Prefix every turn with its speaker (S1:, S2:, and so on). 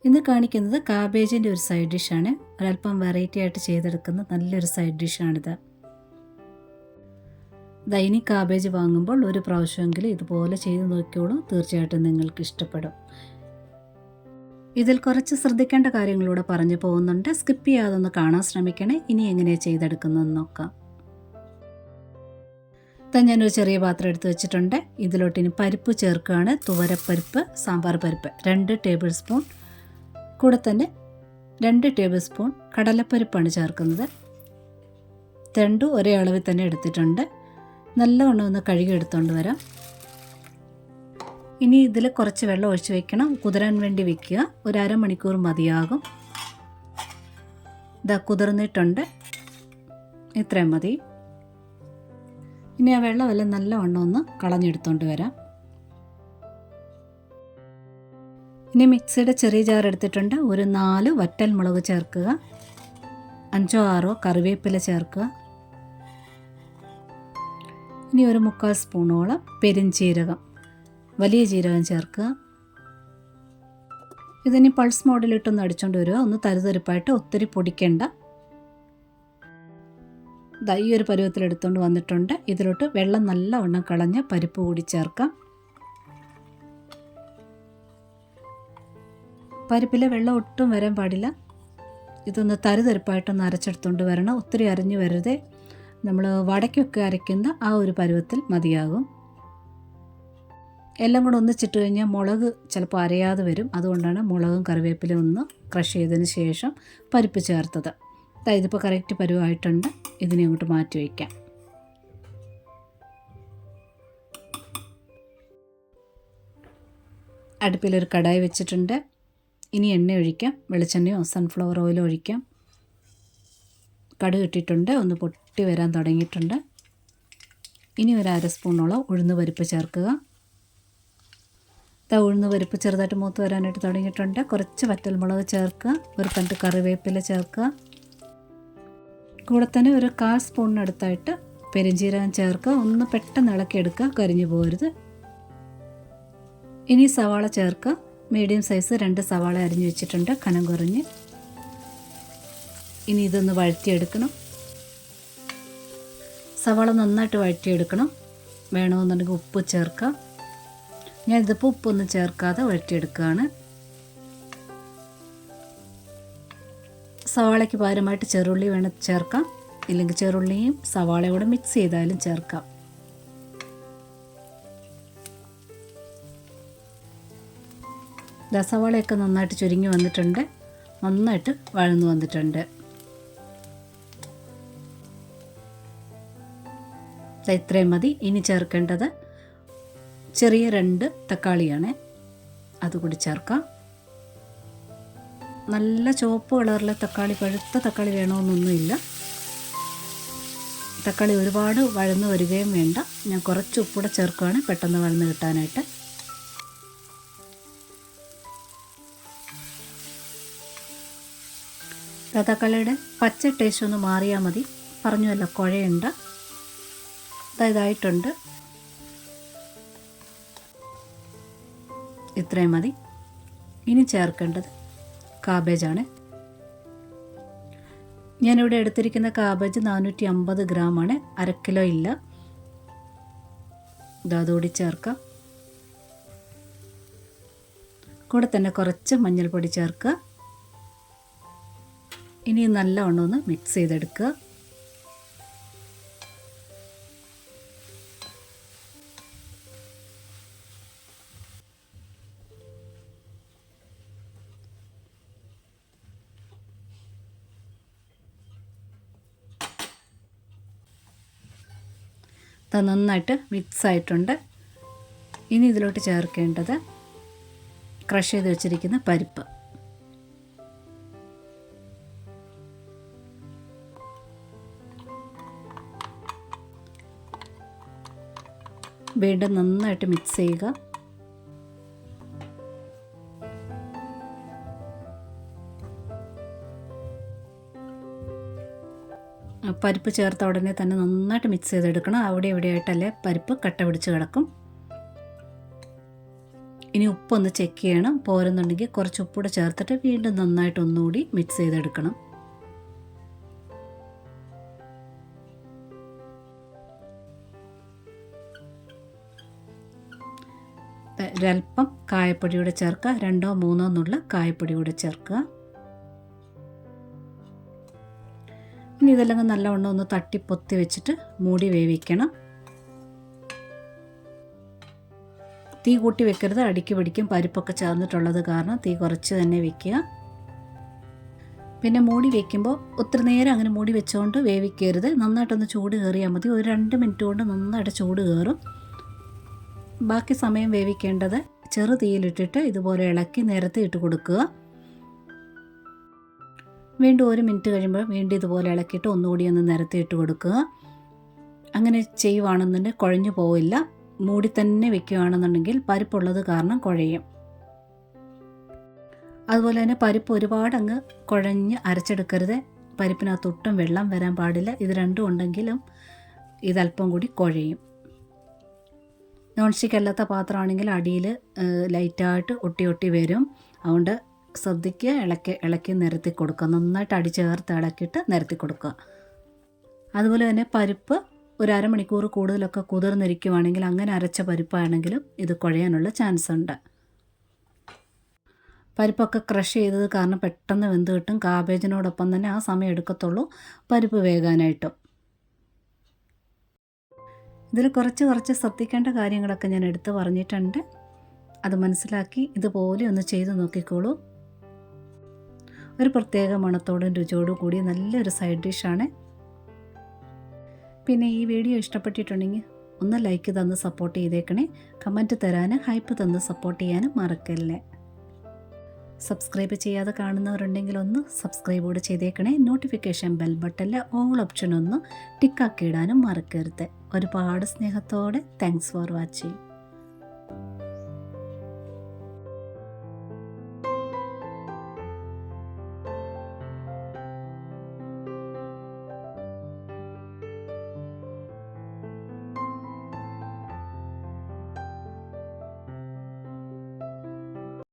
S1: ഇന്ന് കാണിക്കുന്നത് കാബേജിൻ്റെ ഒരു സൈഡ് ഡിഷാണ്. ഒരല്പം വെറൈറ്റി ആയിട്ട് ചെയ്തെടുക്കുന്ന നല്ലൊരു സൈഡ് ഡിഷാണിത്. ഇനി കാബേജ് വാങ്ങുമ്പോൾ ഒരു പ്രാവശ്യമെങ്കിലും ഇതുപോലെ ചെയ്ത് നോക്കിയോളൂ, തീർച്ചയായിട്ടും നിങ്ങൾക്ക് ഇഷ്ടപ്പെടും. ഇതിൽ കുറച്ച് ശ്രദ്ധിക്കേണ്ട കാര്യങ്ങളൂടെ പറഞ്ഞു പോകുന്നുണ്ട്. സ്കിപ്പ് ചെയ്യാതൊന്ന് കാണാൻ ശ്രമിക്കണേ. ഇനി എങ്ങനെയാണ് ചെയ്തെടുക്കുന്നതെന്ന് നോക്കാം. ഞാനൊരു ചെറിയ പാത്രം എടുത്ത് വെച്ചിട്ടുണ്ട്. ഇതിലോട്ട് ഇനി പരിപ്പ് ചേർക്കുകയാണ്. തുവരപ്പരിപ്പ്, സാമ്പാർ പരിപ്പ് 2 ടേബിൾ സ്പൂൺ. കൂടെ തന്നെ 2 ടേബിൾ സ്പൂൺ കടലപ്പരിപ്പാണ് ചേർക്കുന്നത്. രണ്ടും ഒരേ അളവിൽ തന്നെ എടുത്തിട്ടുണ്ട്. നല്ലവണ്ണം ഒന്ന് കഴുകി എടുത്തുകൊണ്ട് വരാം. ഇനി ഇതിൽ കുറച്ച് വെള്ളം ഒഴിച്ച് വെക്കണം. കുതിരാൻ വേണ്ടി വെക്കുക. ഒരു അരമണിക്കൂർ മതിയാകും. ഇതാ കുതിർന്നിട്ടുണ്ട്. ഇത്രയും മതി. ഇനി ആ വെള്ളമെല്ലാം നല്ലവണ്ണം ഒന്ന് കളഞ്ഞെടുത്തുകൊണ്ട് വരാം. ഇനി മിക്സിയുടെ ചെറിയ ജാർ എടുത്തിട്ടുണ്ട്. ഒരു 4 വറ്റൽ മുളക് ചേർക്കുക. 5 6 കറിവേപ്പില ചേർക്കുക. ഇനി ഒരു 3/4 സ്പൂണോളം പെരിഞ്ചീരകം, വലിയ ജീരകം ചേർക്കുക. ഇതിനി പൾസ് മോഡിലിട്ടൊന്ന് അടിച്ചുകൊണ്ട് വരിക. ഒന്ന് തരുതരിപ്പായിട്ട്, ഒത്തിരി പൊടിക്കേണ്ട. ഈ ഒരു പരുവത്തിലെടുത്തുകൊണ്ട് വന്നിട്ടുണ്ട്. ഇതിലോട്ട് വെള്ളം നല്ലവണ്ണം കളഞ്ഞ് പരിപ്പ് കൂടി ചേർക്കാം. പരിപ്പിലെ വെള്ളം ഒട്ടും വരാൻ പാടില്ല. ഇതൊന്ന് തരുതരിപ്പായിട്ടൊന്ന് അരച്ചെടുത്തുകൊണ്ട് വരണം. ഒത്തിരി അരഞ്ഞു വരരുതേ. നമ്മൾ വടക്കൊക്കെ അരയ്ക്കുന്ന ആ ഒരു പരുവത്തിൽ മതിയാകും. എല്ലാം കൂടെ ഒന്നിച്ചിട്ട് കഴിഞ്ഞാൽ മുളക് ചിലപ്പോൾ അരയാതെ വരും. അതുകൊണ്ടാണ് മുളകും കറിവേപ്പിലും ഒന്ന് ക്രഷ് ചെയ്തതിന് ശേഷം പരിപ്പ് ചേർത്തത്. ഇതിപ്പോൾ കറക്റ്റ് പരുവായിട്ടുണ്ട്. ഇതിനെ അങ്ങോട്ട് മാറ്റി വയ്ക്കാം. അടുപ്പിലൊരു കടായി വെച്ചിട്ടുണ്ട്. ഇനി എണ്ണ ഒഴിക്കാം. വെളിച്ചെണ്ണയോ സൺഫ്ലവർ ഓയിലോ ഒഴിക്കാം. കടുക് ഇട്ടിട്ടുണ്ട്. ഒന്ന് പൊട്ടി വരാൻ തുടങ്ങിയിട്ടുണ്ട്. ഇനി ഒരു 1/2 സ്പൂണോളം ഉഴുന്ന് പരിപ്പ് ചേർക്കുക. ഉഴുന്ന് പരിപ്പ് ചെറുതായിട്ട് മൂത്ത് വരാനായിട്ട് തുടങ്ങിയിട്ടുണ്ട്. കുറച്ച് വറ്റൽമുളക് ചേർക്കുക. ഒരു തണ്ട് കറിവേപ്പില ചേർക്കുക. കൂടെ തന്നെ ഒരു 1/4 സ്പൂണിനടുത്തായിട്ട് പെരിഞ്ചീരകം ചേർക്കുക. ഒന്ന് പെട്ടെന്ന് ഇളക്കിയെടുക്കുക, കരിഞ്ഞു പോകരുത്. ഇനി സവാള ചേർക്കുക. മീഡിയം സൈസ് 2 സവാള അരിഞ്ഞു വെച്ചിട്ടുണ്ട്, കനം കുറഞ്ഞ്. ഇനി ഇതൊന്ന് വഴറ്റിയെടുക്കണം. സവാള നന്നായിട്ട് വഴറ്റിയെടുക്കണം. വേണമെന്നുണ്ടെങ്കിൽ ഉപ്പ് ചേർക്കാം. ഞാനിതിപ്പോൾ ഉപ്പൊന്നും ചേർക്കാതെ വഴറ്റിയെടുക്കുകയാണ്. സവാളയ്ക്ക് പകരമായിട്ട് ചെറുള്ളി വേണം ചേർക്കാം. ഇല്ലെങ്കിൽ ചെറുള്ളിയും സവാളയും കൂടെ മിക്സ് ചെയ്താലും ചേർക്കാം. സവാളയൊക്കെ നന്നായിട്ട് ചുരുങ്ങി വന്നിട്ടുണ്ട്. നന്നായിട്ട് വഴന്നു വന്നിട്ടുണ്ട്. ഇത്രയും മതി. ഇനി ചേർക്കേണ്ടത് ചെറിയ 2 തക്കാളിയാണ്. അതുകൂടി ചേർക്കാം. നല്ല ചുവപ്പ് കളറിലെ തക്കാളി, പഴുത്ത തക്കാളി വേണമെന്നൊന്നുമില്ല. തക്കാളി ഒരുപാട് വഴന്ന് വരികയും വേണ്ട. ഞാൻ കുറച്ച് ഉപ്പൂടെ ചേർക്കുകയാണ്, പെട്ടെന്ന് വഴന്ന് കിട്ടാനായിട്ട്. തക്കാളിയുടെ പച്ച ടേസ്റ്റ് ഒന്ന് മാറിയാൽ മതി. പറഞ്ഞുവല്ല, കുഴയുണ്ട. ഇതായിട്ടുണ്ട്. ഇത്രയും മതി. ഇനി ചേർക്കേണ്ടത് കാബേജാണ്. ഞാനിവിടെ എടുത്തിരിക്കുന്ന കാബേജ് 450 ഗ്രാമാണ്. 1/2 കിലോ ഇല്ല. അതുകൂടി ചേർക്കാം. കൂടെ തന്നെ കുറച്ച് മഞ്ഞൾപ്പൊടി ചേർക്കുക. ഇനി നല്ലവണ്ണം ഒന്ന് മിക്സ് ചെയ്തെടുക്കുക. നന്നായിട്ട് മിക്സ് ആയിട്ടുണ്ട്. ഇനി ഇതിലോട്ട് ചേർക്കേണ്ടത് ക്രഷ് ചെയ്ത് വെച്ചിരിക്കുന്ന പരിപ്പ്. വീണ്ടും നന്നായിട്ട് മിക്സ് ചെയ്യുക. പരിപ്പ് ചേർത്ത ഉടനെ തന്നെ നന്നായിട്ട് മിക്സ് ചെയ്തെടുക്കണം. അവിടെ ഇവിടെയായിട്ടല്ലേ പരിപ്പ് കട്ട പിടിച്ച് കിടക്കും. ഇനി ഉപ്പൊന്ന് ചെക്ക് ചെയ്യണം. പോരുന്നുണ്ടെങ്കിൽ കുറച്ച് ഉപ്പൂടെ ചേർത്തിട്ട് വീണ്ടും നന്നായിട്ട് ഒന്നുകൂടി മിക്സ് ചെയ്തെടുക്കണം. ഒരൽപ്പം കായപ്പൊടിയൂടെ ചേർക്കുക. 2-3 നുള്ള കായപ്പൊടിയൂടെ ചേർക്കുക. ഇനി ഇതെല്ലാം നല്ലവണ്ണം ഒന്ന് തട്ടിപ്പൊത്തി വെച്ചിട്ട് മൂടി വേവിക്കണം. തീ കൂട്ടി വെക്കരുത്, അടിക്ക് പിടിക്കും. പരിപ്പൊക്കെ ചേർന്നിട്ടുള്ളത് കാരണം തീ കുറച്ച് തന്നെ വെക്കുക. പിന്നെ മൂടി വയ്ക്കുമ്പോൾ ഒത്തിരി നേരം അങ്ങനെ മൂടി വെച്ചുകൊണ്ട് വേവിക്കരുത്. നന്നായിട്ടൊന്ന് ചൂട് കയറിയാൽ മതി. ഒരു 2 മിനിറ്റ് കൊണ്ട് നന്നായിട്ട് ചൂട് കയറും. ബാക്കി സമയം വേവിക്കേണ്ടത് ചെറു തീയിലിട്ടിട്ട് ഇതുപോലെ ഇളക്കി നിരത്തി ഇട്ട് കൊടുക്കുക. വീണ്ടും 1 മിനിറ്റ് കഴിയുമ്പോൾ വീണ്ടും ഇതുപോലെ ഇളക്കിയിട്ട് ഒന്നുകൂടി ഒന്ന് നിരത്തി ഇട്ട് കൊടുക്കുക. അങ്ങനെ ചെയ്യുവാണെന്നുണ്ടെങ്കിൽ കുഴഞ്ഞു പോവില്ല. മൂടി തന്നെ വെക്കുകയാണെന്നുണ്ടെങ്കിൽ പരിപ്പുള്ളത് കാരണം കുഴയും. അതുപോലെ തന്നെ പരിപ്പ് ഒരുപാട് അങ്ങ് കുഴഞ്ഞ് അരച്ചെടുക്കരുത്. പരിപ്പിനകത്തൊട്ടും വെള്ളം വരാൻ പാടില്ല. ഇത് രണ്ടും ഉണ്ടെങ്കിലും ഇതല്പം കൂടി കുഴയും. നോൺ സ്റ്റിക്ക് അല്ലാത്ത പാത്രമാണെങ്കിൽ അടിയിൽ ലൈറ്റായിട്ട് ഒട്ടി വരും. അതുകൊണ്ട് ശ്രദ്ധിക്കുക, ഇളക്കി നിരത്തി കൊടുക്കുക. നന്നായിട്ട് അടി ചേർത്ത് ഇളക്കിയിട്ട് നിരത്തി കൊടുക്കുക. അതുപോലെ തന്നെ പരിപ്പ് ഒരു അരമണിക്കൂർ കൂടുതലൊക്കെ കുതിർന്നിരിക്കുവാണെങ്കിൽ, അങ്ങനെ അരച്ച പരിപ്പാണെങ്കിലും ഇത് കുഴയാനുള്ള ചാൻസ് ഉണ്ട്. പരിപ്പൊക്കെ ക്രഷ് ചെയ്തത് കാരണം പെട്ടെന്ന് വെന്ത് കിട്ടും. കാബേജിനോടൊപ്പം തന്നെ ആ സമയം എടുക്കത്തുള്ളൂ പരിപ്പ് വേകാനായിട്ടും. ഇതിൽ കുറച്ച് ശ്രദ്ധിക്കേണ്ട കാര്യങ്ങളൊക്കെ ഞാൻ എടുത്ത് പറഞ്ഞിട്ടുണ്ട്. അത് മനസ്സിലാക്കി ഇതുപോലെ ഒന്ന് ചെയ്ത് നോക്കിക്കോളൂ. ഒരു പ്രത്യേക മണത്തോടും രുചിയോടും കൂടി നല്ലൊരു സൈഡ് ഡിഷാണ്. പിന്നെ ഈ വീഡിയോ ഇഷ്ടപ്പെട്ടിട്ടുണ്ടെങ്കിൽ ഒന്ന് ലൈക്ക് തന്ന് സപ്പോർട്ട് ചെയ്തേക്കണേ. കമൻറ്റ് തരാനും ഹൈപ്പ് തന്ന് സപ്പോർട്ട് ചെയ്യാനും മറക്കല്ലേ. സബ്സ്ക്രൈബ് ചെയ്യാതെ കാണുന്നവരുണ്ടെങ്കിൽ ഒന്ന് സബ്സ്ക്രൈബ് കൂടെ ചെയ്തേക്കണേ. നോട്ടിഫിക്കേഷൻ ബെൽ ബട്ടണിൽ ഓൾ ഓപ്ഷൻ ഒന്ന് ടിക്കാക്കി ഇടാനും മറക്കരുത്. ഒരുപാട് സ്നേഹത്തോടെ താങ്ക്സ് ഫോർ വാച്ചിങ്.